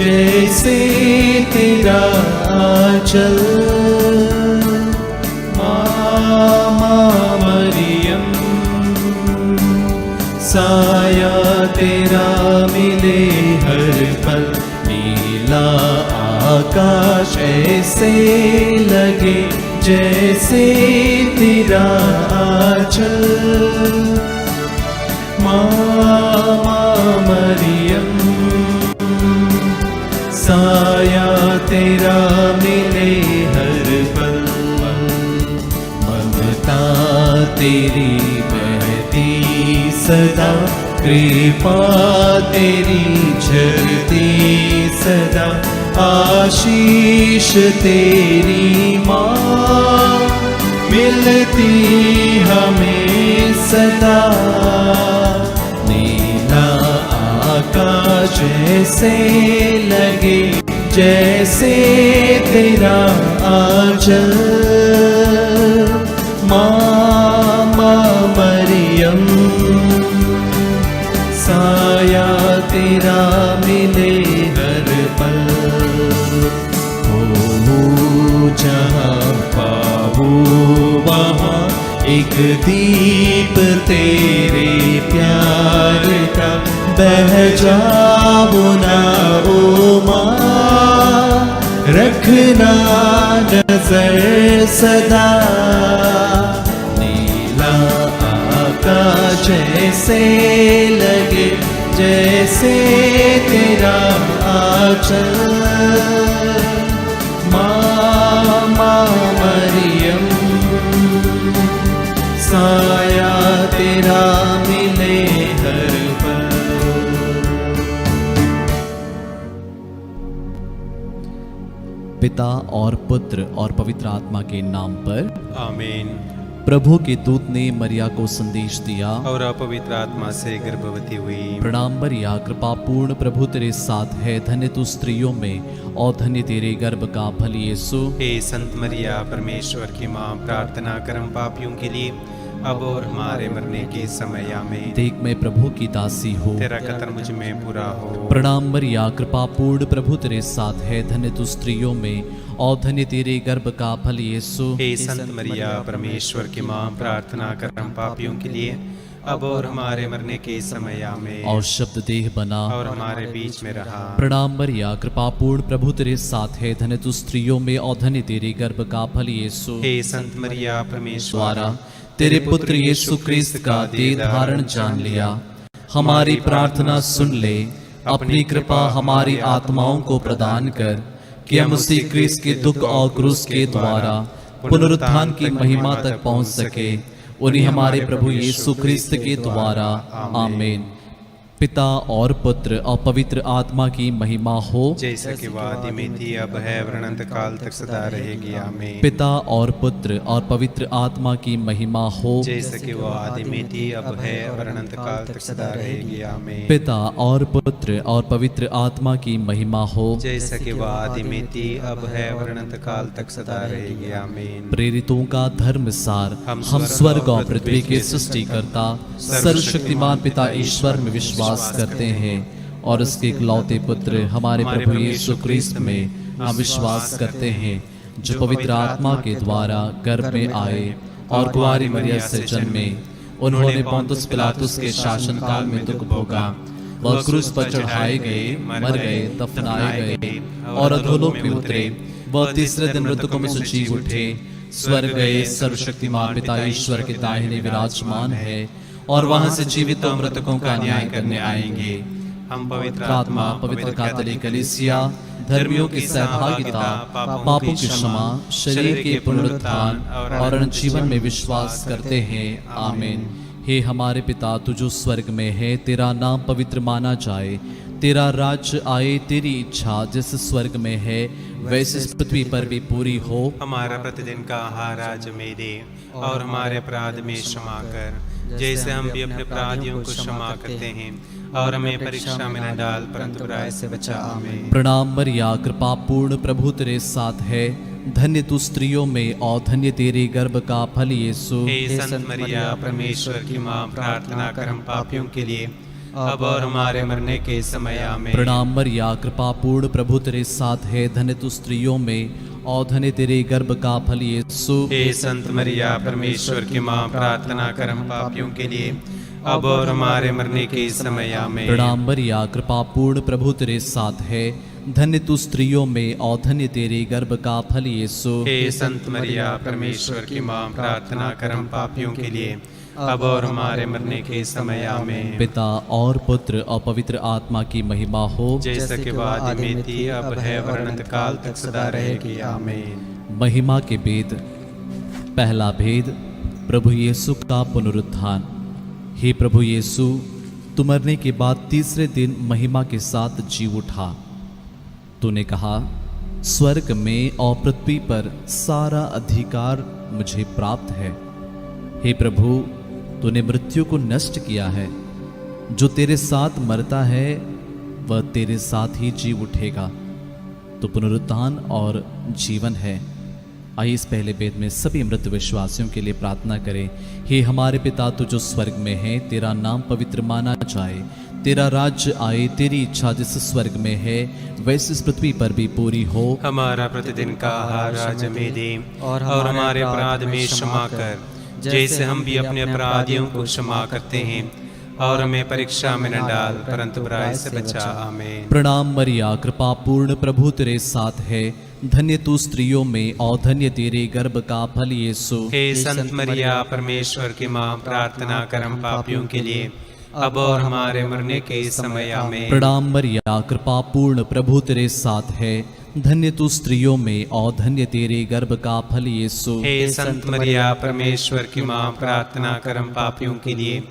जैसे तेरा आंचल। माँ मरियम, साया तेरा मिले हर पल। नीला आकाश ऐसे लगे जैसे तेरा आंचल। माँ मरियम, साया तेरा मिले हर पल। ममता तेरी बहती सदा, कृपा तेरी झरती सदा। आशीष तेरी माँ मिलती हमें सदा। नीला आकाश ऐसे लगे जैसे तेरा आंचल। माँ मरियम, साया तेरा मिले हर पल। हो जहाँ पाओ वहाँ एक दीप तेरे प्यार का बह जाओ ना ओ माँ। रखना नजर सदा, नीला आकाश ऐसे लगे जैसे तेरा आंचल। माँ मरियम, साया तेरा मिले हर पल। पिता और पुत्र और पवित्र आत्मा के नाम पर आमीन। प्रभु के दूत ने मरिया को संदेश दिया और पवित्र आत्मा से गर्भवती हुई। प्रणाम मरिया, कृपा पूर्ण प्रभु तेरे साथ है। धन्य तू स्त्रियों में और धन्य तेरे गर्भ का फल यीशु। हे संत मरिया, परमेश्वर की माँ, प्रार्थना कर हम पापियों के लिए अब और हमारे मरने के समय आमीन। देख मैं प्रभु की दासी हूँ, तेरा कथन मुझ में पूरा हो। प्रणाम मरिया, कृपा पूर्ण प्रभु तेरे साथ है। धन्य तू स्त्रियों में और धन्य तेरे गर्भ का फल यीशु। हे संत मरिया, परमेश्वर की माँ, प्रार्थना कर हम पापियों के लिए अब और हमारे मरने के समय आमीन। और शब्द देह बना और हमारे बीच में रहा। प्रणाम मरिया, कृपा पूर्ण प्रभु तेरे साथ है। धन्य तू स्त्रियों में और धन्य तेरे गर्भ का फल यीशु। हे संत मरिया, परमेश्वर द्वारा तेरे पुत्र यीशु क्रिस्त का देह धारण जान लिया, हमारी प्रार्थना सुन ले। अपनी कृपा हमारी आत्माओं को प्रदान कर कि हम उसी क्रिस्त के दुख और क्रूस के द्वारा पुनरुत्थान की महिमा तक पहुंच सके। उन्हीं हमारे प्रभु यीशु क्रिस्त के द्वारा आमीन। पिता और पुत्र और पवित्र आत्मा की महिमा हो, जैसा कि वह आदि में थी, अब है, अनंत काल तक सदा रहेगी आमीन। पिता और पुत्र और पवित्र आत्मा की महिमा हो, जैसा कि वह आदि में थी, अब है, अनंत काल तक सदा रहेगी आमीन। पिता और पुत्र और पवित्र आत्मा की महिमा हो, जैसा कि वह आदि में थी, अब है, अनंत काल तक सदा रहेगी आमीन। प्रेरितों का धर्मसार, हम स्वर्ग और पृथ्वी के सृष्टिकर्ता सर्वशक्तिमान पिता ईश्वर में विश्वास करते हैं और उसके इकलौते पुत्र हमारे प्रभु यीशु क्रिस्त में हम विश्वास करते हैं, जो पवित्र आत्मा के द्वारा गर्भ में आए और कुंवारी मरिया से जन्मे। उन्होंने पोंतुस पिलातुस के शासन काल में दुख भोगा, वह क्रूस पर चढ़ाए गए, मर गए, दफनाए गए और अधोलोक में उतरे। वह तीसरे दिन मृतकों में से जी उठे, स्वर्ग गए, सर्वशक्तिमान पिता ईश्वर के दाहिने विराजमान है और वहां से जीवित और मृतकों का न्याय करने आएंगे। हम पवित्र आत्मा, पवित्र कैथोलिक कलीसिया, धर्मियों की सहभागिता, पापों की क्षमा, शरीर के पुनरुत्थान और अनंत जीवन में विश्वास करते हैं आमीन। हे हमारे पिता, तू जो स्वर्ग में है, तेरा नाम पवित्र माना जाए। तेरा राज्य आए, तेरी इच्छा जैसे स्वर्ग में है वैसे इस पृथ्वी पर भी पूरी हो। हमारा प्रतिदिन का आहार आज हमें दे और हमारे अपराध में क्षमा कर, जैसे हम भी अपने अपराधियों को क्षमा करते हैं, और हमें परीक्षा में न डाल, परंतु बुराई से बचा आमीन। प्रणाम मरिया, कृपा पूर्ण प्रभु तेरे साथ है। धन्य तू स्त्रियों में और धन्य तेरे गर्भ का फल यीशु। हे संत मरिया, परमेश्वर की माँ, प्रार्थना कर हम पापियों के लिए अब और हमारे मरने के समय आमीन। प्रणाम मरिया, कृपा पूर्ण, प्रभु तेरे साथ है, धन्य तू स्त्रियों में और धन्य तेरे गर्भ का फल यीशु। हे संत मरिया, परमेश्वर की माँ, प्रार्थना कर हम पापियों के लिए, अब और हमारे मरने के समय आमीन। प्रणाम मरिया, कृपा पूर्ण, प्रभु तेरे साथ है, धन्य तू स्त्रियों में और धन्य तेरे गर्भ का फल यीशु। हे संत मरिया, परमेश्वर की माँ, प्रार्थना कर हम पापियों के लिए, अब और हमारे मरने के समय आमीन। पिता और पुत्र और पवित्र आत्मा की महिमा हो, जैसे कि आदि में थी, अब है, और अनंत काल तक सदा रहेगी आमीन। महिमा के भेद। पहला भेद, प्रभु यीशु का पुनरुत्थान। हे प्रभु यीशु, तू मरने के बाद तीसरे दिन महिमा के साथ जी उठा। तूने कहा, स्वर्ग में और पृथ्वी पर सारा अधिकार मुझे प्राप्त है। हे प्रभु, तूने मृत्यु को नष्ट किया है। जो तेरे साथ मरता है वह तेरे साथ ही जी उठेगा। तो पुनरुत्थान और जीवन है। आइए इस पहले वेद में सभी मृत विश्वासियों के लिए प्रार्थना करें। हे हमारे पिता, तू जो स्वर्ग में है, तेरा नाम पवित्र माना जाए, तेरा राज्य आए, तेरी इच्छा जिस स्वर्ग में है वैसे इस पृथ्वी पर भी पूरी हो। हमारा प्रतिदिन का आहार आज हमें दे, और हमारे अपराध में क्षमा कर, जैसे हम भी अपने अपराधियों को क्षमा करते हैं, और हमें परीक्षा में न डाल, परंतु बुराई से बचा। आमीन। प्रणाम मरिया, कृपा पूर्ण, प्रभु तेरे साथ है, धन्य तू स्त्रियों में और धन्य तेरे गर्भ का फल यीशु। हे संत मरिया, परमेश्वर की माँ, प्रार्थना कर हम पापियों के लिए, अब और हमारे मरने के समय आमीन। प्रणाम मरिया, कृपा पूर्ण, प्रभु तेरे साथ है, धन्य तू स्त्रियों में और धन्य तेरे गर्भ का फल यीशु। हे संत मरिया, परमेश्वर की माँ, प्रार्थना कर हम पापियों के लिए,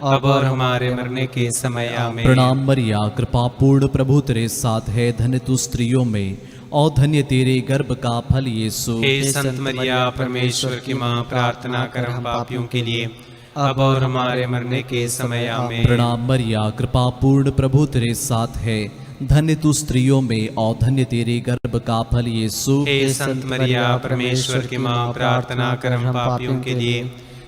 अब और हमारे मरने के समय आमीन। प्रणाम मरिया, कृपा पूर्ण, प्रभु तेरे साथ है, धन्य तू स्त्रियों में और धन्य तेरे गर्भ का फल यीशु। हे संत मरिया, परमेश्वर की माँ, प्रार्थना कर हम पापियों के लिए, अब और हमारे मरने के समय आमीन। प्रणाम मरिया, कृपा पूर्ण, प्रभु तेरे साथ है, धन्य तू स्त्रियों में और धन्य तेरे गर्भ का फल यीशु। हे संत मरिया, परमेश्वर की माँ, प्रार्थना कर हम पापियों के लिए,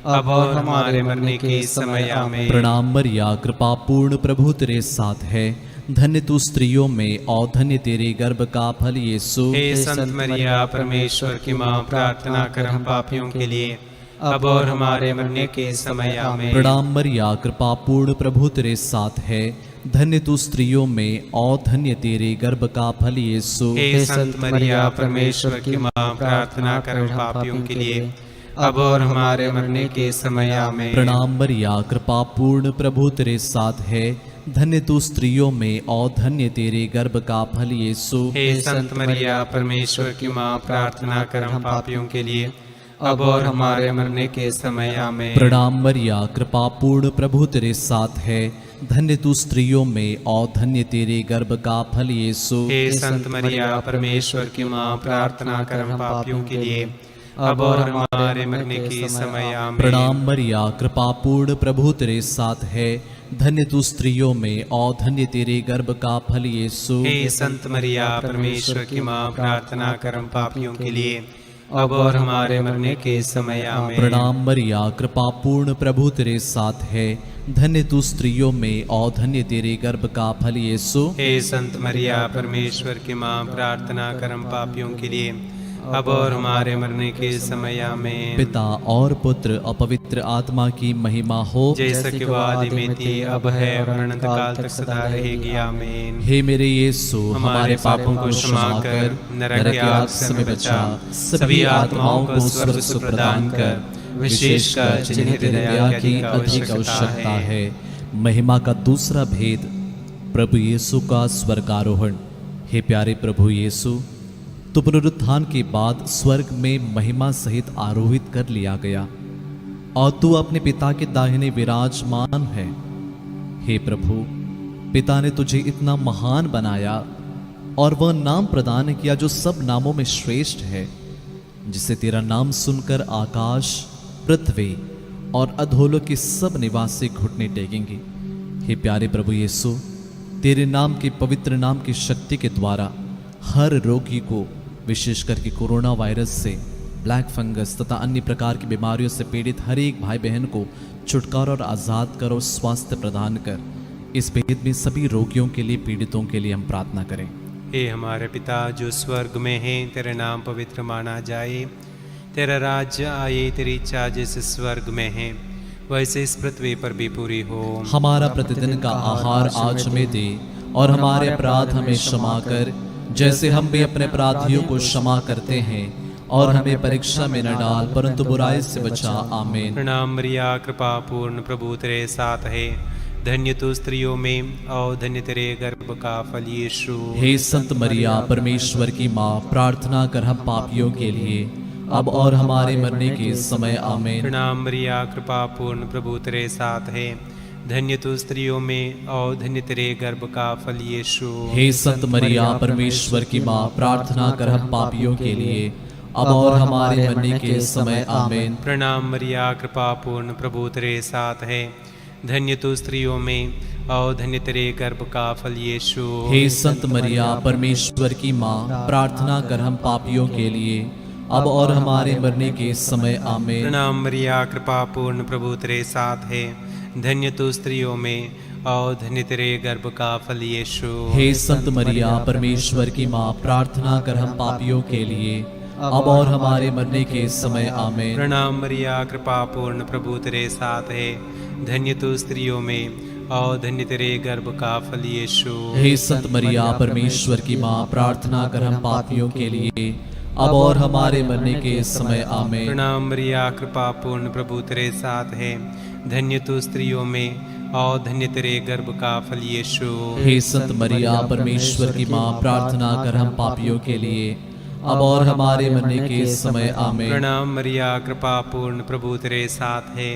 अब और हमारे मरने के समय आमीन। प्रणाम मरिया, कृपा पूर्ण, प्रभु तेरे साथ है, धन्य तू स्त्रियों में और धन्य तेरे गर्भ का फल यीशु। हे संत मरिया, परमेश्वर की माँ, प्रार्थना कर हम पापियों के लिए, अब और हमारे मरने के समय आमीन। प्रणाम मरिया, कृपा पूर्ण, प्रभु तेरे साथ है, धन्य तू स्त्रियों में और धन्य तेरे गर्भ का फल यीशु। हे संत मरिया, परमेश्वर की माँ, प्रार्थना कर हम पापियों के लिए, अब और हमारे मरने के समय आमीन। प्रणाम मरिया, कृपा पूर्ण, प्रभु तेरे साथ है, धन्य तू स्त्रियों में और धन्य तेरे गर्भ का फल यीशु। हे संत मरिया, परमेश्वर की माँ, प्रार्थना कर हम पापियों के लिए, अब और हमारे मरने के समय आमीन। प्रणाम मरिया, कृपा पूर्ण, प्रभु तेरे साथ है, धन्य तू स्त्रियों में और धन्य तेरे गर्भ का फल यीशु। हे संत मरिया, परमेश्वर की माँ, प्रार्थना कर हम पापियों के लिए, अब और हमारे मरने के समय आमीन। प्रणाम मरिया, कृपा पूर्ण, प्रभु तेरे साथ है, धन्य तू स्त्रियों में और धन्य तेरे गर्भ का फल यीशु। हे संत मरिया, परमेश्वर की माँ, प्रार्थना कर हम पापियों के लिए, अब और हमारे मरने के समय आमीन। प्रणाम मरिया, कृपा पूर्ण, प्रभु तेरे साथ है, धन्य तू स्त्रियों में और धन्य तेरे गर्भ का फल यीशु। हे संत मरिया, परमेश्वर की माँ, प्रार्थना कर हम पापियों के लिए, अब और हमारे मरने के समय आमीन। पिता और पुत्र और पवित्र आत्मा की महिमा हो, जैसा कि आदि में थी, अब है, और अनंत काल तक सदा रहेगी आमीन। हे मेरे यीशु, हमारे पापों को क्षमा कर, नरक की आग से हमें बचा, सभी आत्माओं को स्वर्ग सुख प्रदान कर, विशेषकर जिन्हें दया की अधिक आवश्यकता है। महिमा का दूसरा भेद, प्रभु यीशु का स्वर्गारोहण। हे प्यारे प्रभु यीशु, तो पुनरुत्थान के बाद स्वर्ग में महिमा सहित आरोहित कर लिया गया और तू अपने पिता के दाहिने विराजमान है। हे प्रभु, पिता ने तुझे इतना महान बनाया और वह नाम प्रदान किया जो सब नामों में श्रेष्ठ है, जिसे तेरा नाम सुनकर आकाश, पृथ्वी और अधोलोक के सब निवासी घुटने टेकेंगे। हे प्यारे प्रभु यीशु, तेरे नाम के पवित्र नाम की शक्ति के द्वारा हर रोगी को, विशेष करके कोरोना वायरस से, ब्लैक फंगस तथा अन्य प्रकार की बीमारियों से पीड़ित हर एक भाई बहन को छुटकारा और आज़ाद कर और स्वास्थ्य प्रदान कर। इस भेद में सभी रोगियों के लिए, पीड़ितों के लिए हम प्रार्थना करें। हे हमारे पिता जो स्वर्ग में है, तेरा नाम पवित्र माना जाए, तेरा राज्य आए, तेरी इच्छा जैसे स्वर्ग में है वैसे इस पृथ्वी पर भी पूरी हो। हमारा प्रतिदिन का आहार आज हमें दे, और हमारे अपराध हमें क्षमा कर, जैसे हम भी अपने अपराधियों को क्षमा करते हैं, और हमें परीक्षा में न डाल, परंतु बुराई से बचा। आमीन। प्रणाम मरिया, कृपा पूर्ण, प्रभु तेरे साथ है, धन्य तू स्त्रियों में और धन्य तेरे गर्भ का फल यीशु। हे संत मरिया, परमेश्वर की माँ, प्रार्थना कर हम पापियों के लिए, अब और हमारे मरने के समय। आमीन। प्रणाम मरिया, कृपा पूर्ण, प्रभु तेरे साथ है, धन्य तू स्त्रियों में और धन्य तेरे गर्भ का फल यीशु। हे संत मरिया, परमेश्वर की माँ, प्रार्थना कर हम पापियों के लिए, अब और हमारे मरने के समय। आमीन। प्रणाम मरिया, कृपा पूर्ण, प्रभु तेरे साथ है, धन्य तू स्त्रियों में और धन्य तेरे गर्भ का फल यीशु। हे संत मरिया, परमेश्वर की माँ, प्रार्थना कर हम पापियों के लिए, अब और हमारे मरने के समय। आमीन। प्रणाम मरिया, कृपा पूर्ण, प्रभु तेरे साथ है, धन्य तू स्त्रियों में और धन्य तेरे गर्भ का फल यीशु। हे संत मरिया, परमेश्वर की माँ, प्रार्थना कर हम पापियों के लिए, अब और हमारे मरने के समय। आमीन। प्रणाम मरिया, कृपा पूर्ण, प्रभु तेरे साथ है, धन्य तू स्त्रियों में और धन्य तेरे गर्भ का फल यीशु। हे संत मरिया, परमेश्वर की माँ, प्रार्थना कर हम पापियों के लिए, अब और हमारे मरने के समय। आमीन। प्रणाम मरिया, कृपा पूर्ण, प्रभु तेरे साथ है, धन्य तू स्त्रियों में और धन्य तेरे गर्भ का फल यीशु। हे संत मरिया, परमेश्वर की माँ, प्रार्थना कर हम पापियों के लिए, अब और हमारे मरने के समय। आमीन। प्रणाम मरिया, कृपा पूर्ण, प्रभु तेरे साथ है,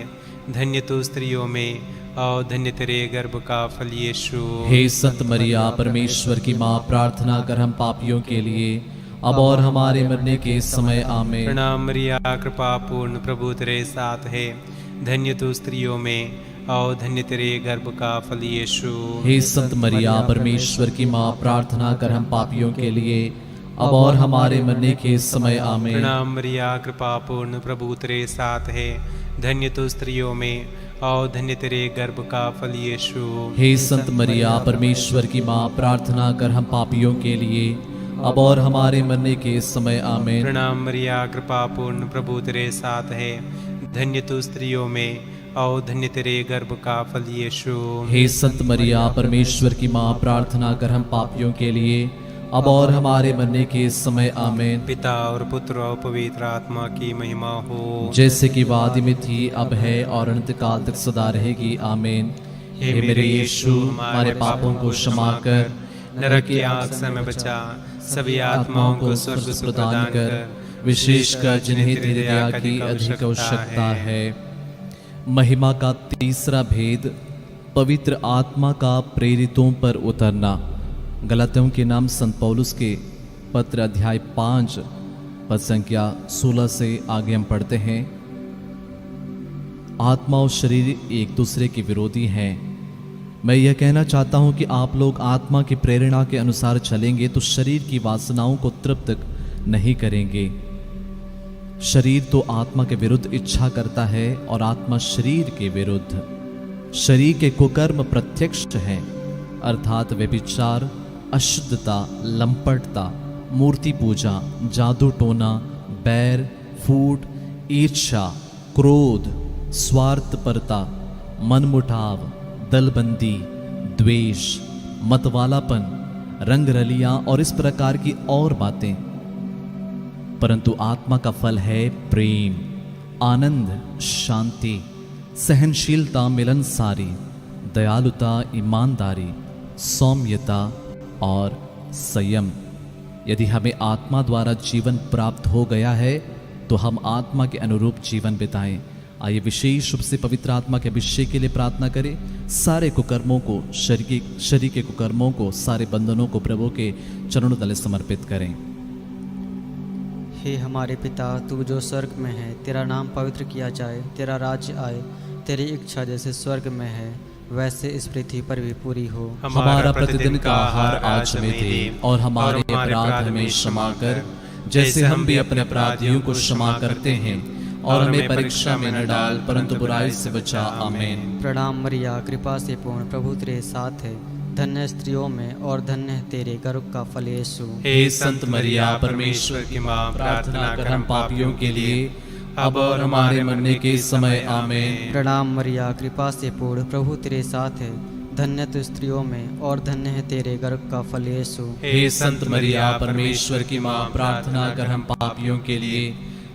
धन्य तू स्त्रियों में और धन्य तेरे गर्भ का फल यीशु। हे संत मरिया, परमेश्वर की माँ, प्रार्थना कर हम पापियों के लिए, अब और हमारे मरने के समय। आमीन। प्रणाम मरिया, कृपा पूर्ण, प्रभु तेरे साथ है, धन्य तू स्त्रियों में और धन्य तेरे गर्भ का फल यीशु। हे संत मरिया, परमेश्वर की माँ, प्रार्थना कर हम पापियों के लिए, अब और हमारे मरने के समय। आमीन। प्रणाम मरिया, कृपा पूर्ण, प्रभु तेरे साथ है, धन्य तू स्त्रियों में और धन्य तेरे गर्भ का फल यीशु। हे संत मरिया, परमेश्वर की माँ, प्रार्थना कर हम पापियों के लिए, अब और हमारे मरने के समय। आमीन। प्रणाम मरिया, कृपा पूर्ण, प्रभु तेरे साथ है, धन्य तू स्त्रियों में और धन्य तेरे गर्भ का फल यीशु। हे संत मरिया, परमेश्वर की माँ, प्रार्थना कर हम पापियों के लिए, अब और हमारे मरने के समय। आमीन। पिता और पुत्र और पवित्र आत्मा की महिमा हो, जैसे कि वादी में थी, अब है और अनंत काल तक सदा रहेगी। आमीन। हे मेरे यीशु, हमारे पापों को क्षमा कर, नरक की आग से हमें बचा, सभी आत्माओं को स्वर्ग प्रदान कर, विशेषकर जिन्हें तेरी दया की अधिक आवश्यकता है। महिमा का तीसरा भेद, पवित्र आत्मा का प्रेरितों पर उतरना। गलातियों के नाम संत पौलुस के पत्र अध्याय 5 पद संख्या 16 से आगे हम पढ़ते हैं। आत्मा और शरीर एक दूसरे के विरोधी हैं। मैं यह कहना चाहता हूं कि आप लोग आत्मा की प्रेरणा के अनुसार चलेंगे तो शरीर की वासनाओं को तृप्त नहीं करेंगे। शरीर तो आत्मा के विरुद्ध इच्छा करता है और आत्मा शरीर के विरुद्ध। शरीर के कुकर्म प्रत्यक्ष हैं, अर्थात व्यभिचार, अशुद्धता, लंपटता, मूर्ति पूजा, जादू टोना, बैर, फूट, ईर्ष्या, क्रोध, स्वार्थपरता, मनमुटाव, दलबंदी, द्वेष, मतवालापन, रंगरलियां और इस प्रकार की और बातें। परंतु आत्मा का फल है प्रेम, आनंद, शांति, सहनशीलता, मिलनसारी, दयालुता, ईमानदारी, सौम्यता और संयम। यदि हमें आत्मा द्वारा जीवन प्राप्त हो गया है तो हम आत्मा के अनुरूप जीवन बिताएं। आइए विशेष रूप से पवित्र आत्मा के अभिषेक के लिए प्रार्थना करें। सारे कुकर्मों को, शरीर के कुकर्मों को, सारे बंधनों को प्रभु के चरणों तले समर्पित करें। हे हमारे पिता, तू जो स्वर्ग में है, तेरा नाम पवित्र किया जाए, तेरा राज्य आए, तेरी इच्छा जैसे स्वर्ग में है वैसे इस पृथ्वी पर भी पूरी हो। हमारा प्रतिदिन का आहार आज हमें दे, और हमारे अपराध हमें क्षमा कर, जैसे हम भी अपने अपराधियों को क्षमा करते हैं, और हमें परीक्षा में न डाल, परंतु बुराई से बचा। आमीन। प्रणाम मरिया, कृपा से पूर्ण, प्रभु तेरे साथ है। धन्य स्त्रियों में और धन्य है तेरे गर्भ का फल यीशु। हे संत मरिया, परमेश्वर की माँ, प्रार्थना कर हम पापियों के लिए, अब और हमारे मरने के समय। आमीन। प्रणाम मरिया, कृपा से पूर्ण, प्रभु तेरे साथ है। धन्य तू स्त्रियों में और धन्य है तेरे गर्भ का फल यीशु। हे संत मरिया, परमेश्वर की माँ, प्रार्थना कर हम पापियों के लिए,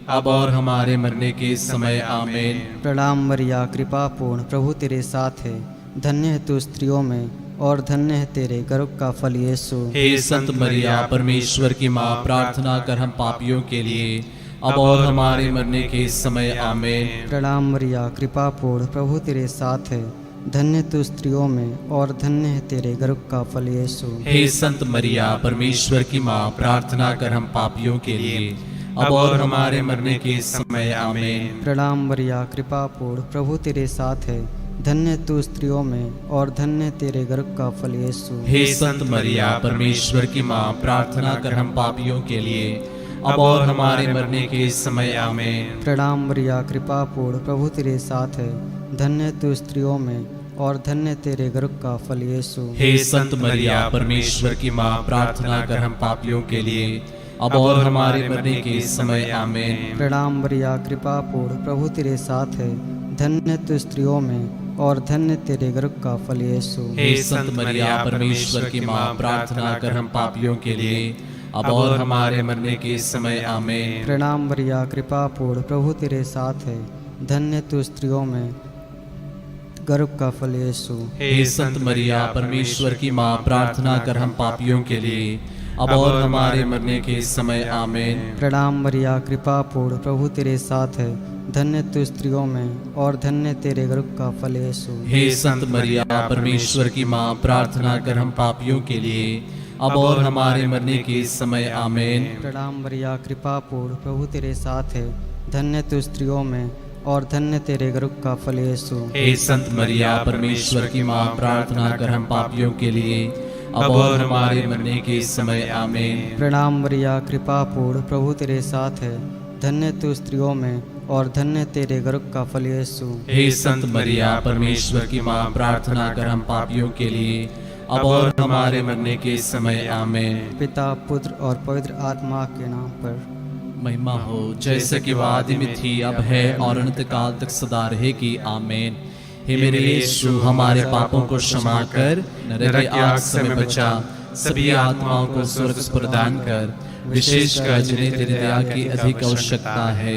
अब और हमारे मरने के समय। आमीन। प्रणाम मरिया, कृपा पूर्ण, प्रभु तेरे साथ है। धन्य है तू स्त्रियों में और धन्य है तेरे गर्भ का फल यीशु। हे संत मरिया, परमेश्वर की माँ, प्रार्थना कर हम पापियों के लिए, अब और हमारे मरने के समय। आमीन। प्रणाम मरिया, कृपा पूर्ण, प्रभु तेरे साथ है। धन्य तू स्त्रियों में और धन्य है तेरे गर्भ का फल यीशु। हे संत मरिया, परमेश्वर की माँ, प्रार्थना कर हम पापियों के लिए, अब और हमारे मरने के समय। आमीन। प्रणाम मरिया, कृपा पूर्ण, प्रभु तेरे साथ है। धन्य तू स्त्रियों में और धन्य तेरे गर्भ का फल यीशु। हे संत मरिया, परमेश्वर की माँ, प्रार्थना कर हम पापियों के लिए, अब और हमारे मरने के समय। आमीन। प्रणाम मरिया, कृपा पूर्ण, प्रभु तेरे साथ है। धन्य तू स्त्रियों में और धन्य तेरे गर्भ का फल यीशु। हे संत मरिया, परमेश्वर की माँ, प्रार्थना कर हम पापियों के लिए, अब और हमारे मरने के समय। आमीन। प्रणाम मरिया, कृपा पूर्ण, प्रभु तेरे साथ है। धन्य तू स्त्रियों में और धन्य तेरे गर्भ का फल यीशु। हे संत मरिया, परमेश्वर की माँ, प्रार्थना कर हम पापियों के लिए, अब और हमारे मरने के समय। आमीन। प्रणाम मरिया, कृपा पूर्ण, प्रभु तेरे साथ है। धन्य तू स्त्रियों में गर्भ का फल यीशु। हे संत मरिया, परमेश्वर की माँ, प्रार्थना कर हम पापियों के लिए, अब और हमारे मरने के समय। आमीन। प्रणाम मरिया, कृपा पूर्ण, प्रभु तेरे साथ है। धन्य तू स्त्रियों में और धन्य तेरे गर्भ का फल यीशु। हे संत मरिया, परमेश्वर की माँ, प्रार्थना कर हम पापियों के लिए, अब और हमारे मरने के समय। आमीन। प्रणाम मरिया, कृपा पूर्ण, प्रभु तेरे साथ है। धन्य तू स्त्रियों में और धन्य तेरे गर्भ का फल यीशु। हे संत मरिया, परमेश्वर की माँ, प्रार्थना कर हम पापियों के लिए, अब और हमारे मरने के समय। आमीन। प्रणाम मरिया, कृपा पूर्ण, प्रभु तेरे साथ है। धन्य तू स्त्रियों में और धन्य तेरे गर्भ का फल यीशु। हे संत मरिया, परमेश्वर की माँ, प्रार्थना कर हम पापियों के लिए, अब और हमारे मरने के समय। आमीन। पिता, पुत्र और पवित्र आत्मा के नाम पर महिमा हो, जैसे कि वह आदि में थी, अब है और अनंत काल तक सदा रहेगी। आमीन। हे मेरे यीशु, हमारे पापों को क्षमा कर, नरक की आग से हमें बचा, सभी आत्माओं को स्वर्ग प्रदान कर, विशेषकर जिन्हें तेरी दया की अधिक आवश्यकता है।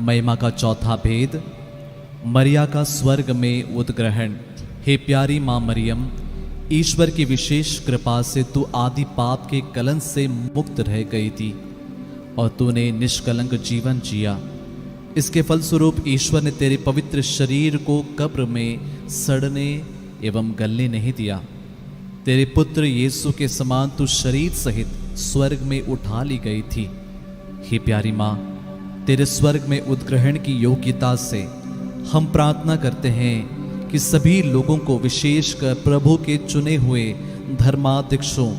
महिमा का चौथा भेद, मरिया का स्वर्ग में उद्ग्रहण। हे प्यारी माँ मरियम, ईश्वर की विशेष कृपा से तू आदि पाप के कलन से मुक्त रह गई थी और तूने निष्कलंक जीवन जिया। इसके फलस्वरूप ईश्वर ने तेरे पवित्र शरीर को कब्र में सड़ने एवं गलने नहीं दिया। तेरे पुत्र यीशु के समान तू शरीर सहित स्वर्ग में उठा ली गई थी। हे प्यारी माँ, तेरे स्वर्ग में उद्ग्रहण की योग्यता से हम प्रार्थना करते हैं कि सभी लोगों को, विशेषकर प्रभु के चुने हुए धर्माध्यक्षों,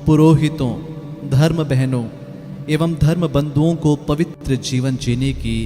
पुरोहितों, धर्म बहनों एवं धर्म बंधुओं को पवित्र जीवन जीने की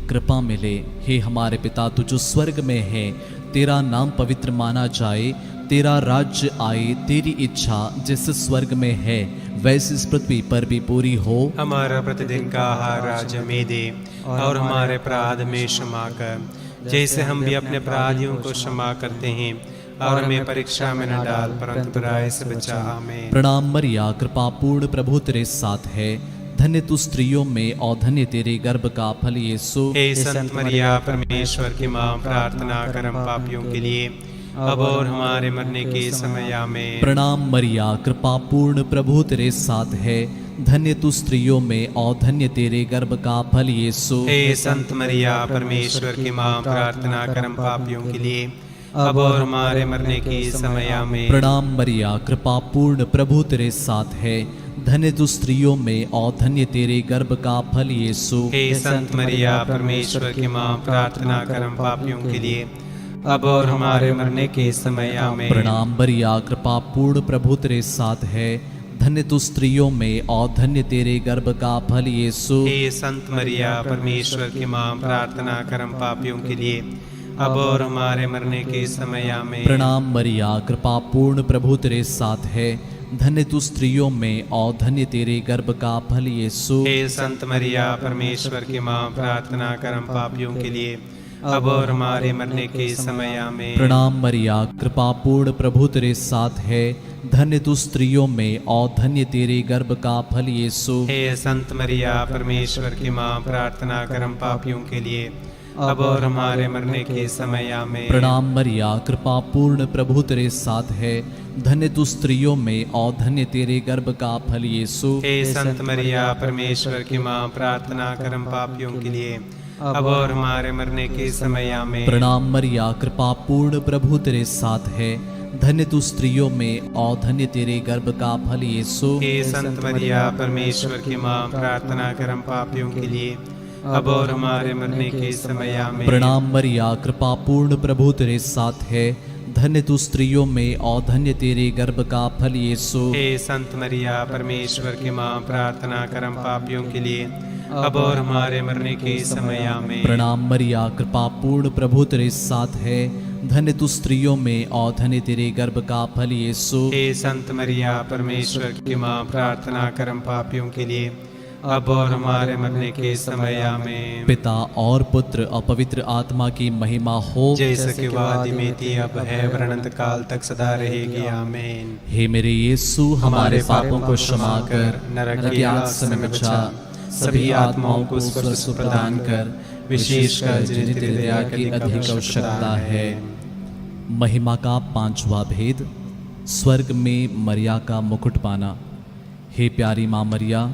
कृपा मिले। हे हमारे पिता, तू जो स्वर्ग में है, तेरा नाम पवित्र माना जाए, तेरा राज्य आए, तेरी इच्छा जैसे स्वर्ग में है वैसे इस पृथ्वी पर भी पूरी हो। हमारा प्रतिदिन का आहार आज हमें दे, और हमारे अपराध में क्षमा कर, जैसे हम भी अपने अपराधियों को क्षमा करते हैं, और हमें परीक्षा में न डाल, परंतु बुराई से बचा। आमीन। प्रणाम मरिया, कृपा पूर्ण, प्रभु तेरे साथ है। धन्य तू स्त्रियों में और धन्य तेरे गर्भ का फल यीशु। हे संत मरिया, परमेश्वर की माँ, प्रार्थना कर हम पापियों के लिए, अब और हमारे मरने के समय। आमीन। प्रणाम मरिया, कृपा पूर्ण, प्रभु तेरे साथ है। धन्य तू स्त्रियों में और धन्य तेरे गर्भ का फल यीशु। हे संत मरिया, परमेश्वर की माँ, प्रार्थना कर हम पापियों के लिए, अब और हमारे मरने के समय। आमीन। प्रणाम मरिया, कृपा पूर्ण, प्रभु तेरे साथ है। धन्य तू स्त्रियों में और धन्य तेरे गर्भ का फल यीशु। हे संत मरिया, परमेश्वर की माँ, प्रार्थना कर हम पापियों के लिए, अब और हमारे मरने के समय। आमीन। प्रणाम मरिया, कृपा पूर्ण, प्रभु तेरे साथ है। धन्य तू स्त्रियों में और धन्य तेरे गर्भ का फल यीशु। हे संत मरिया परमेश्वर की माँ, प्रार्थना कर हम पापियों के लिए अब और हमारे मरने के समय में। प्रणाम मरिया, कृपा पूर्ण प्रभु तेरे साथ है, धन्य तू स्त्रियों में और धन्य तेरे गर्भ का फल यीशु। हे संत मरिया परमेश्वर की माँ, प्रार्थना कर हम पापियों के लिए अब और हमारे मरने के समय में। प्रणाम मरिया, कृपा पूर्ण प्रभु तेरे साथ है, धन्य तू स्त्रियों में और धन्य तेरे गर्भ का फल यीशु। हे संत मरिया परमेश्वर की माँ, प्रार्थना कर हम पापियों के लिए अब और हमारे मरने के समय में। प्रणाम मरिया, कृपा पूर्ण प्रभु तेरे साथ है, धन्य तू स्त्रियों में और धन्य तेरे गर्भ का फल यीशु। हे संत मरिया परमेश्वर की माँ, प्रार्थना कर हम पापियों के लिए अब और हमारे मरने के समय में। प्रणाम मरिया, कृपा पूर्ण प्रभु तेरे साथ है, धन्य तू स्त्रियों में और धन्य तेरे गर्भ का फल यीशु। हे संत मरिया परमेश्वर की माँ, प्रार्थना कर हम पापियों के लिए अब और हमारे मरने के समय में। प्रणाम मरिया, कृपा पूर्ण प्रभु तेरे साथ है, धन्य तू स्त्रियों में और धन्य तेरे गर्भ का फल यीशु। हे संत मरिया परमेश्वर की माँ, प्रार्थना कर हम पापियों के लिए अब और हमारे मरने के समय में। प्रणाम मरिया, कृपा पूर्ण प्रभु तेरे साथ है, धन्य तू स्त्रियों में और धन्य तेरे गर्भ का फल यीशु। हे संत मरिया परमेश्वर की माँ, प्रार्थना कर हम पापियों के लिए अब और हमारे मरने के समय में। पिता और पुत्र और पवित्र आत्मा की महिमा हो, जैसे कि वादी में थी अब है अनंत काल तक सदा रहेगी, आमीन। हे मेरे यीशु, हमारे पापों को क्षमा कर, नरक की आग से हमें बचा, सभी आत्माओं को स्वर्ग सुख प्रदान कर, विशेषकर जिन्हें तेरी दया की अधिक आवश्यकता है। महिमा का पांचवा भेद, स्वर्ग में मरिया का मुकुट पाना। हे प्यारी माँ मरिया,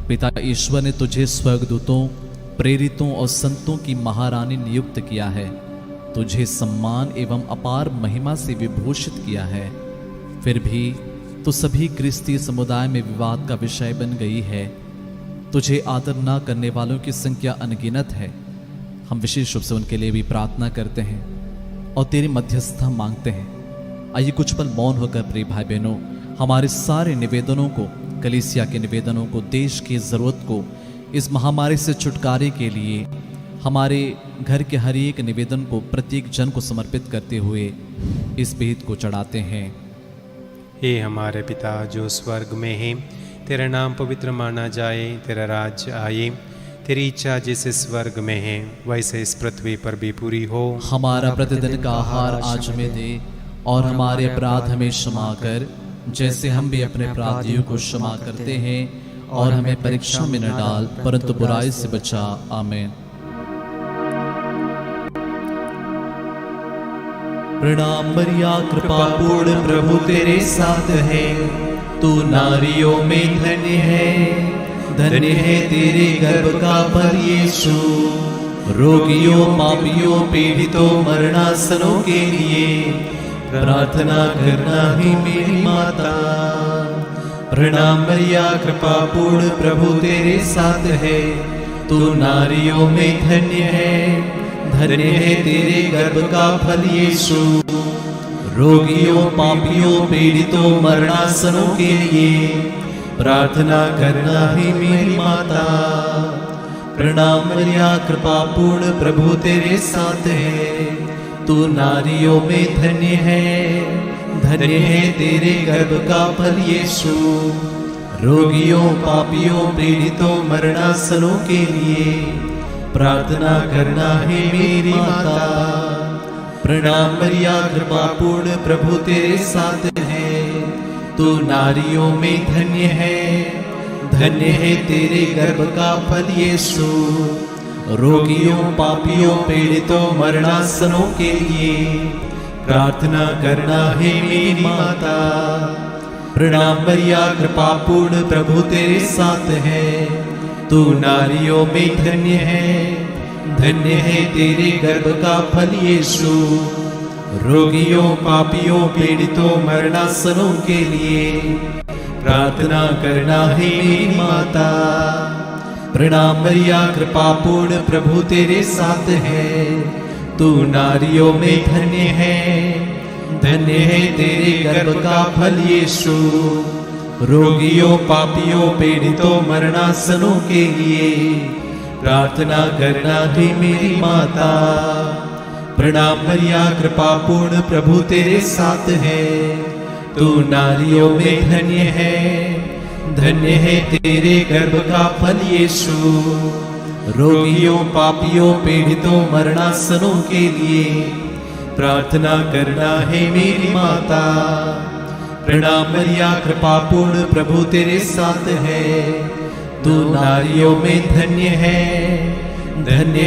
पिता ईश्वर ने तुझे स्वर्गदूतों, प्रेरितों और संतों की महारानी नियुक्त किया है, तुझे सम्मान एवं अपार महिमा से विभूषित किया है। फिर भी तो सभी क्रिस्ती समुदाय में विवाद का विषय बन गई है। तुझे आदर न करने वालों की संख्या अनगिनत है। हम विशेष रूप से उनके लिए भी प्रार्थना करते हैं और तेरी मध्यस्थता मांगते हैं। आइए कुछ पल मौन होकर प्रिय भाई बहनों, हमारे सारे निवेदनों को, कलीसिया के निवेदनों को, देश की ज़रूरत को, इस महामारी से छुटकारे के लिए हमारे घर के हर एक निवेदन को प्रत्येक जन को समर्पित करते हुए इस भेद को चढ़ाते हैं। हे हमारे पिता जो स्वर्ग में है, तेरा नाम पवित्र माना जाए, तेरा राज्य आए, तेरी इच्छा जैसे स्वर्ग में है वैसे इस पृथ्वी पर भी पूरी हो। हमारा प्रतिदिन का आहार आज हमें दे, और हमारे अपराध हमें क्षमा कर, जैसे हम भी अपने अपराधियों को क्षमा करते हैं, और हमें परीक्षा में न डाल परंतु बुराई से बचा। आमीन। प्रणाम मरिया, कृपा पूर्ण प्रभु तेरे साथ है, तू नारियों में धन्य है, धन्य है तेरे गर्भ का फल यीशु। रोगियों, पापियों, पीड़ितों, मरणासनों के लिए प्रार्थना करना ही मेरी माता। प्रणाम मरिया, कृपा पूर्ण प्रभु तेरे साथ है, तू नारियों में धन्य है, धन्य है तेरे गर्भ का फल यीशु। रोगियों, पापियों, पीड़ितों, मरणासनों के लिए प्रार्थना करना ही मेरी माता। प्रणाम मरिया, कृपा पूर्ण प्रभु तेरे साथ है, तू नारियों में धन्य है, धन्य है तेरे गर्भ का फल यीशु। रोगियों, पापियों, पीड़ितों, मरणासनों के लिए प्रार्थना करना है मेरी माता। प्रणाम मरिया, कृपा पूर्ण प्रभु तेरे साथ है, तू नारियों में धन्य है, धन्य है तेरे गर्भ का फल यीशु। रोगियों, पापियों, पीड़ितों, मरणासनों के लिए प्रार्थना करना है मेरी माता। प्रणाम मरिया, कृपा पूर्ण प्रभु तेरे साथ है, तू नारियों में धन्य है, धन्य है तेरे गर्भ का फल यीशु। रोगियों, पापियों, पीड़ितों, मरणासनों के लिए प्रार्थना करना है मेरी माता। प्रणाम मरिया, कृपा पूर्ण प्रभु तेरे साथ है, तू नारियों में धन्य है, धन्य है तेरे गर्भ का फल यीशु। रोगियों पापियों पीड़ितों मरणासनों के लिए प्रार्थना करना हे मेरी माता। प्रणाम मरिया कृपा पूर्ण प्रभु तेरे साथ है, तू नारियों में धन्य है तेरे गर्भ का फल यीशु। रोगियों पापियों पीड़ितों मरणासनों के लिए प्रार्थना करना है मेरी माता। प्रणाम मरिया कृपा पूर्ण प्रभु तेरे साथ है, तू नारियों में धन्य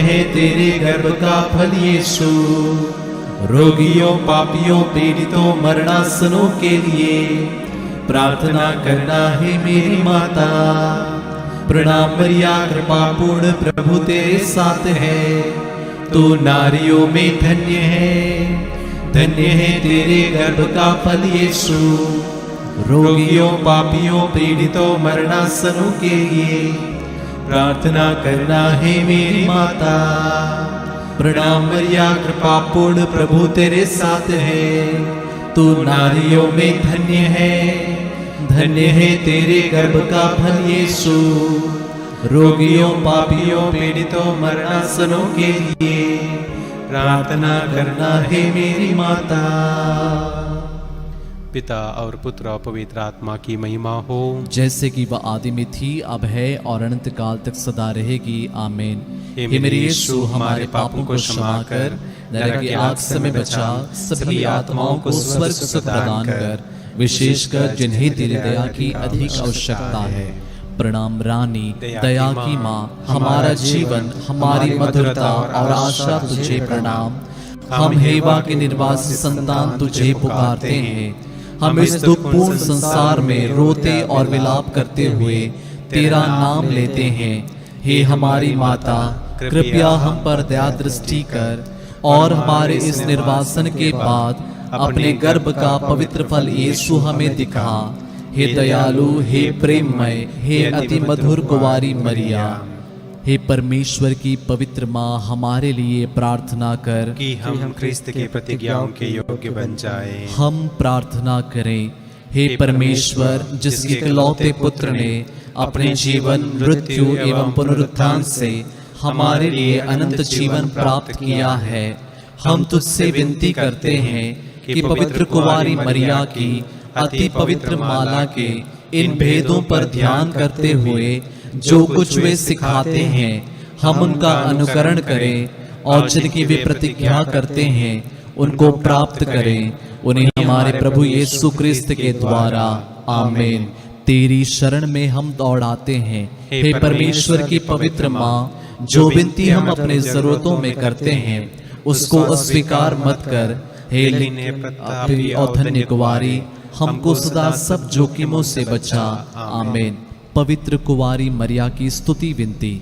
है तेरे गर्भ का फल यीशु। रोगियों पापियों पीड़ितों मरणासनों के लिए प्रार्थना करना है मेरी माता। प्रणाम मरिया कृपा पूर्ण प्रभु तेरे साथ है, तू नारियों में धन्य है तेरे गर्भ का फल यीशु। रोगियों पापियों पीड़ितों मरणासनों के लिए प्रार्थना करना है मेरी माता। प्रणाम मरिया कृपा पूर्ण प्रभु तेरे साथ है, तू नारियों में धन्य है तेरे गर्भ का फल यीशु। रोगियों पापियों पीड़ितों मरणासनों के लिए प्रार्थना करना है मेरी माता। पिता और पुत्र और पवित्र आत्मा की महिमा हो, जैसे कि वह आदि में थी, अब है और अनंत काल तक सदा रहेगी। आमीन। हे मेरे यीशु, हमारे पापों को क्षमा कर, नरक की आग से हमें बचा, सभी आत्माओं को स्वर्ग सुख प्रदान कर, विशेषकर जिन्हें तेरी दया की अधिक आवश्यकता है। प्रणाम रानी, दया की माँ, हमारा जीवन, हमारी मधुरता और आशा तुझे प्रणाम। हम हेवा के निर्वासी संतान तुझे पुकारते हैं। हम इस दुखपूर्ण संसार में रोते और विलाप करते हुए तेरा नाम लेते हैं। हे हमारी माता, कृपया हम पर दया दृष्टि कर और हमारे इस निर्वासन के बाद अपने गर्भ का पवित्र फल यीशु हमें दिखा। हे दयालु, हे प्रेममय, हे अति मधुर कुंवारी मरिया, हे परमेश्वर की पवित्र माँ, हमारे लिए प्रार्थना कर कि हम ख्रिस्त के प्रतिज्ञाओं के योग्य बन जाएं। हम प्रार्थना करें। हे परमेश्वर, जिसके इकलौते पुत्र ने अपने जीवन, मृत्यु एवं पुनरुत्थान से हमारे लिए अनंत जीवन प्राप्त किया है, हम तुझसे विनती करते हैं कि पवित्र कुंवारी मरिया की अति पवित्र माला के इन भेदों पर ध्यान करते हुए जो कुछ वे सिखाते हैं, हम उनका अनुकरण करें और जिनकी वे प्रतिज्ञा करते हैं उनको प्राप्त करें। उन्हें हमारे प्रभु यीशु क्रिस्त के द्वारा। आमीन। तेरी शरण में हम दौड़ाते हैं। हे परमेश्वर की पवित्र माँ, जो विनती हम अपने जरूरतों में करते हैं उसको अस्वीकार मत कर। हे लिने और धन्य कुंवारी, हमको सदा सब जोखिमों से बचा। आमीन। पवित्र कुंवारी मरिया की स्तुति विनती।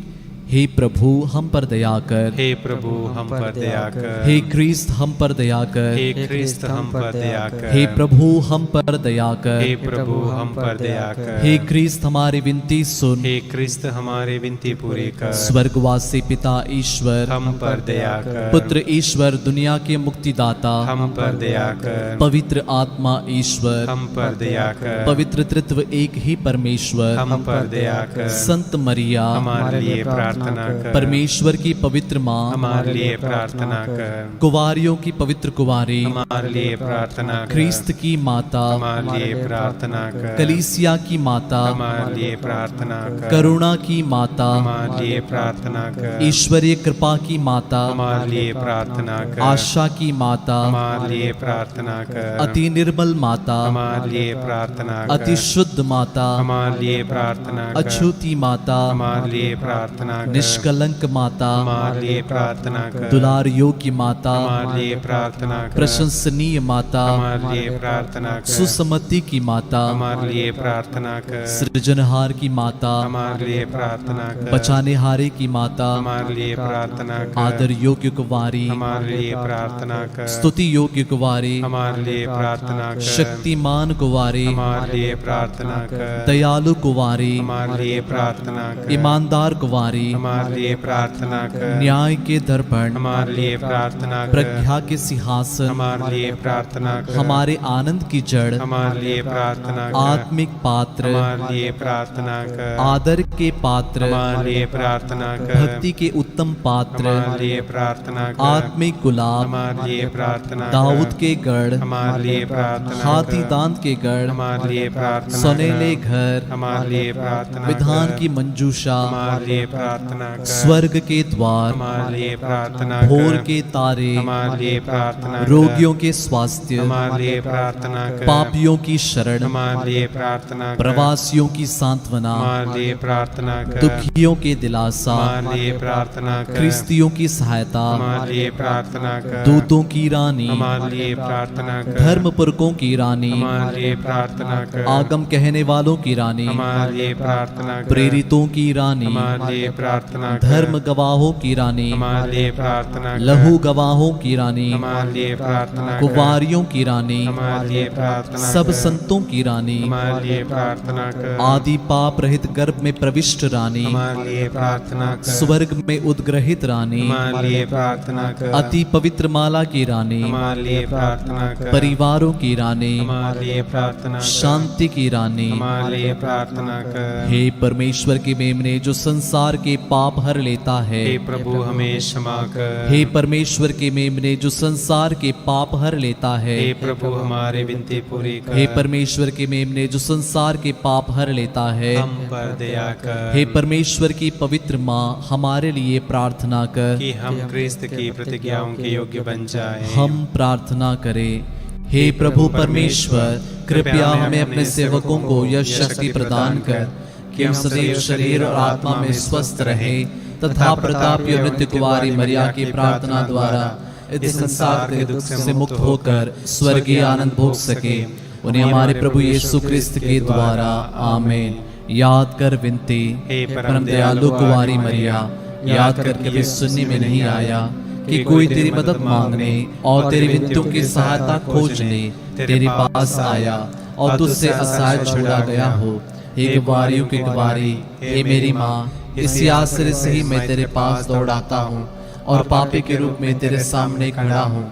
हे प्रभु, हम पर दया कर। हे प्रभु, हम पर दया कर। हे क्रिस्त, हम पर दया कर। हे क्रिस्त, हम पर दया कर। हे प्रभु, हम पर दया कर। हे प्रभु, हम पर दया कर। हे क्रिस्त, हमारी विनती सुन। हे क्रिस्त, हमारी विनती पूरी कर। स्वर्गवासी पिता ईश्वर, हम पर दया कर। पुत्र ईश्वर, दुनिया के मुक्तिदाता, हम पर दया कर। पवित्र आत्मा ईश्वर, हम पर दया कर। पवित्र तृत्व एक ही परमेश्वर, हम पर दया कर। संत मरिया, हमारे लिए प्रार्थना कर। परमेश्वर की पवित्र माँ, हमारे लिए प्रार्थना कर। कुंवारियों की पवित्र कुंवारी, हमारे लिए प्रार्थना कर। ख्रिस्त की माता, हमारे लिए प्रार्थना कर। कलीसिया की माता, हमारे लिए प्रार्थना कर। करुणा की माता, हमारे लिए प्रार्थना कर। ईश्वरीय कृपा की माता, हमारे लिए प्रार्थना कर। आशा की माता, हमारे लिए प्रार्थना कर। अति निर्मल माता, हमारे लिए प्रार्थना कर। अति शुद्ध माता, हमारे लिए प्रार्थना कर। अछूती माता, हमारे लिए प्रार्थना कर। निष्कलंक माता, हमारे लिए प्रार्थना कर। दुलार योग्य माता, हमारे लिए प्रार्थना कर। प्रशंसनीय माता, हमारे लिए प्रार्थना कर। सुसमति की माता, हमारे लिए प्रार्थना कर। सृजनहार की माता, हमारे लिए प्रार्थना कर। बचाने हारे की माता, हमारे लिए प्रार्थना कर। आदर योग्य कुंवारी, हमारे लिए प्रार्थना कर। स्तुति योग्य कुंवारी, हमारे लिए प्रार्थना कर। शक्तिमान कुंवारी, हमारे लिए प्रार्थना कर। दयालु कुंवारी, हमारे लिए प्रार्थना कर। ईमानदार कुंवारी, हमारे लिए प्रार्थना कर। न्याय के दर्पण, हमारे लिए प्रार्थना कर। प्रज्ञा के सिंहासन, हमारे लिए प्रार्थना कर। हमारे आनंद की जड़, हमारे लिए प्रार्थना कर। आत्मिक पात्र, हमारे लिए प्रार्थना कर। आदर के पात्र, हमारे लिए प्रार्थना कर। भक्ति के उत्तम पात्र, हमारे लिए प्रार्थना कर। आत्मिक गुलाब, हमारे लिए प्रार्थना कर। दाऊद के गढ़, हमारे लिए प्रार्थना हाथी कर। दांत के गढ़, हमारे लिए प्रार्थना सोनेले कर। घर, हमारे लिए प्रार्थना विधान कर। की मंजूषा, हमारे लिए प्रार्थना कर। स्वर्ग के द्वार, हमारे लिए प्रार्थना भोर कर। के तारे, हमारे लिए प्रार्थना कर। रोगियों के स्वास्थ्य, हमारे लिए प्रार्थना कर। पापियों की शरण, हमारे लिए प्रार्थना कर। प्रवासियों की सांत्वना, हमारे लिए प्रार्थना कर। दुखियों के दिलासा, हमारे लिए प्रार्थना कर। ख्रिस्तियों की सहायता, हमारे लिए प्रार्थना कर। दूतों की रानी, हमारे लिए प्रार्थना कर। धर्म पुरखों की रानी, हमारे लिए प्रार्थना कर। आगम कहने वालों की रानी, हमारे लिए प्रार्थना कर। प्रेरितों की रानी, हमारे लिए प्रार्थना कर। धर्म गवाहों की रानी, हमारे लिए प्रार्थना कर। लहू गवाहों की रानी, हमारे लिए प्रार्थना कर। कुवारियों की रानी, हमारे लिए प्रार्थना सब कर। संतों की रानी, हमारे लिए प्रार्थना कर। आदि पाप रहित गर्भ में प्रविष्ट रानी, हमारे लिए प्रार्थना कर। स्वर्ग में उद्ग्रहित रानी, हमारे लिए प्रार्थना कर। अति पवित्र माला की रानी, हमारे लिए प्रार्थना कर। परिवारों की रानी, हमारे लिए प्रार्थना कर। शांति की रानी, हमारे लिए प्रार्थना कर। हे परमेश्वर के मेमने जो संसार के पाप हर लेता है, हे प्रभु हमें क्षमा कर। हे परमेश्वर के मेमने जो संसार के पाप हर लेता है, हे प्रभु हमारे विनती पूरी कर। हे परमेश्वर के मेमने जो संसार के पाप हर लेता है, हम पर दया कर। हे परमेश्वर की पवित्र माँ हमारे लिए प्रार्थना कर। कि हम क्रिस्त की प्रतिज्ञाओं के योग्य बन जाएं। हम प्रार्थना करें। हे प्रभु परमेश्वर, कृपया हमें अपने सेवकों को यह शक्ति प्रदान कर कि हम सदैव शरीर और आत्मा में स्वस्थ रहें तथा प्रतापी नित्य कुमारी मरिया की प्रार्थना द्वारा इस संसार के दुख से मुक्त होकर स्वर्गीय आनंद भोग सके। उन्हें हमारे प्रभु यीशु क्रिस्त के द्वारा आमीन। याद कर विनती, हे परम दयालु कुमारी मरिया, याद कर कभी सुनने में नहीं आया कि कोई तेरी मदद मांगने और तेरी विनतियों की सहायता खोजने तेरे पास आया और तुझसे असहाय छोड़ा गया हो। हे गवारियों की गवारी, हे मेरी माँ, इसी आश्रय से ही मैं तेरे पास दौड़ आता हूँ और पापी के रूप में तेरे सामने खड़ा हूँ।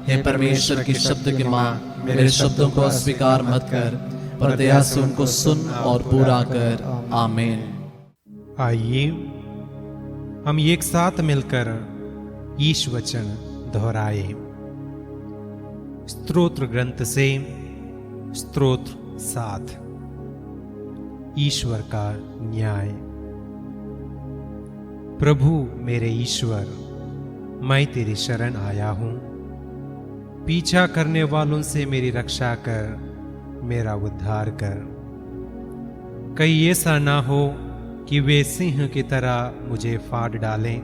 हे परमेश्वर की शब्द की माँ, मेरे शब्दों को अस्वीकार मत कर, पर दया से उनको सुन और पूरा कर। आमीन। आइए हम एक साथ मिलकर ईश वचन दोहराए। स्तोत्र ग्रंथ से स्तोत्र 7। ईश्वर का न्याय। प्रभु मेरे ईश्वर, मैं तेरी शरण आया हूं। पीछा करने वालों से मेरी रक्षा कर, मेरा उद्धार कर। कहीं ऐसा ना हो कि वे सिंह की तरह मुझे फाड़ डालें,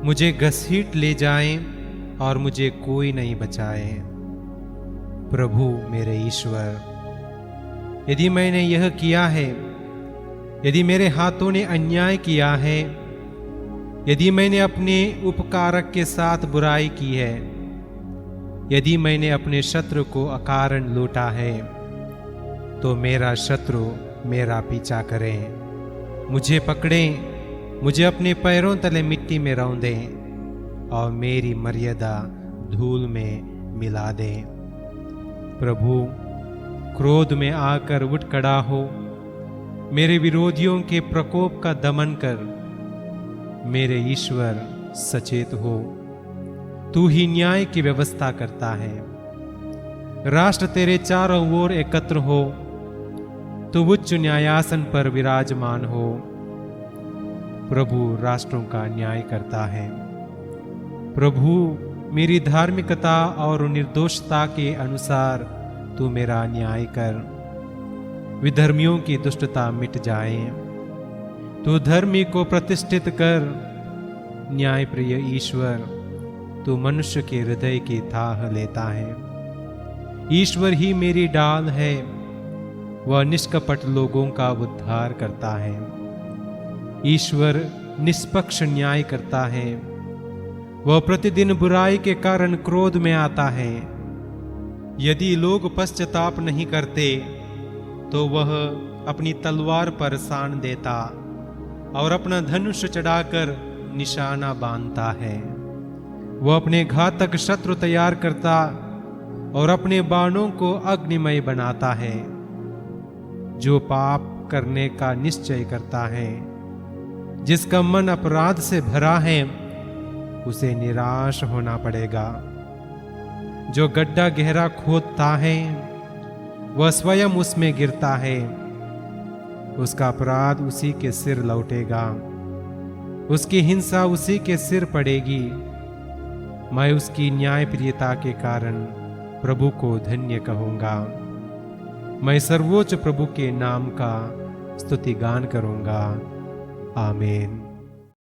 मुझे घसीट ले जाएं और मुझे कोई नहीं बचाए। प्रभु मेरे ईश्वर, यदि मैंने यह किया है, यदि मेरे हाथों ने अन्याय किया है, यदि मैंने अपने उपकारक के साथ बुराई की है, यदि मैंने अपने शत्रु को अकारण लूटा है, तो मेरा शत्रु मेरा पीछा करे, मुझे पकड़ें, मुझे अपने पैरों तले मिट्टी में रौंदें और मेरी मर्यादा धूल में मिला दें। प्रभु क्रोध में आकर उठ खड़ा हो, मेरे विरोधियों के प्रकोप का दमन कर। मेरे ईश्वर सचेत हो, तू ही न्याय की व्यवस्था करता है। राष्ट्र तेरे चारों ओर एकत्र हो, तू उच्च न्यायासन पर विराजमान हो। प्रभु राष्ट्रों का न्याय करता है। प्रभु मेरी धार्मिकता और निर्दोषता के अनुसार तू मेरा न्याय कर। विधर्मियों की दुष्टता मिट जाए, तू धर्मी को प्रतिष्ठित कर। न्याय प्रिय ईश्वर, तू मनुष्य के हृदय की थाह लेता है। ईश्वर ही मेरी ढाल है, वह निष्कपट लोगों का उद्धार करता है। ईश्वर निष्पक्ष न्याय करता है, वह प्रतिदिन बुराई के कारण क्रोध में आता है। यदि लोग पश्चाताप नहीं करते तो वह अपनी तलवार पर सान देता। और अपना धनुष चढ़ाकर निशाना बांधता है। वो अपने घातक शत्रु तैयार करता और अपने बाणों को अग्निमय बनाता है। जो पाप करने का निश्चय करता है, जिसका मन अपराध से भरा है, उसे निराश होना पड़ेगा। जो गड्ढा गहरा खोदता है, वह स्वयं उसमें गिरता है। उसका अपराध उसी के सिर लौटेगा, उसकी हिंसा उसी के सिर पड़ेगी। मैं उसकी न्यायप्रियता के कारण प्रभु को धन्य कहूंगा। मैं सर्वोच्च प्रभु के नाम का स्तुतिगान करूंगा। आमीन।